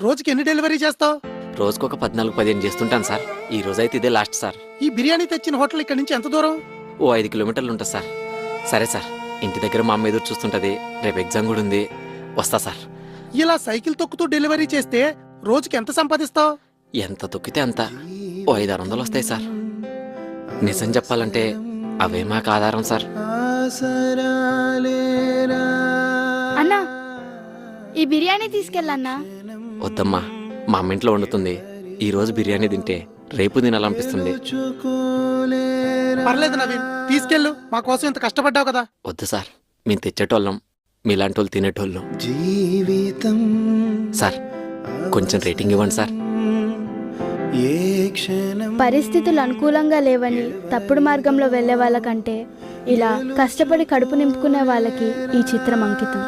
రోజుకి ఎన్ని డెలివరీ చేస్తావు? రోజుకొక 14-15 చేస్తుంటాను సార్. ఈ రోజైతే ఇదే లాస్ట్ సార్. ఈ బిర్యానీ తెచ్చిన హోటల్ ఇక్కడి నుంచి ఎంత దూరం? ఓ 5 కిలోమీటర్లు ఉంటుంది సార్. సరే సార్, ఇంటి దగ్గర మా అమ్మ ఎదురు చూస్తుంటది. రేపు ఎగ్జామ్ కూడా ఉంది. వస్తా సార్. ఇలా సైకిల్ తొక్కుతూ డెలివరీ చేస్తే రోజుకి ఎంత సంపాదిస్తావు? ఎంత తొక్కితే అంత. ఓ 500-600 వస్తాయి సార్. నిజం చెప్పాలంటే అవే మాకు ఆధారం సార్. అన్నా, ఈ బిర్యానీ తీసుకెళ్ళన్నా. వద్దమ్మా, మా అమ్మ ఇంట్లో వండుతుంది. ఈ రోజు బిర్యానీ తింటే రేపు తినాలనిపిస్తుంది. పర్లేదు నవీన్, తీసుకెళ్ళు. మా కోసం ఇంత కష్టపడ్డావు కదా. వద్దు సార్, మేము తెచ్చేటోళ్ళం, మీలాంటి వాళ్ళు తినేటోళ్ళం. సార్, కొంచెం రేటింగ్ ఇవ్వండి సార్. పరిస్థితులు అనుకూలంగా లేవని తప్పుడు మార్గంలో వెళ్లే వాళ్ళకంటే ఇలా కష్టపడి కడుపు నింపుకునే వాళ్ళకి ఈ చిత్రం అంకితం.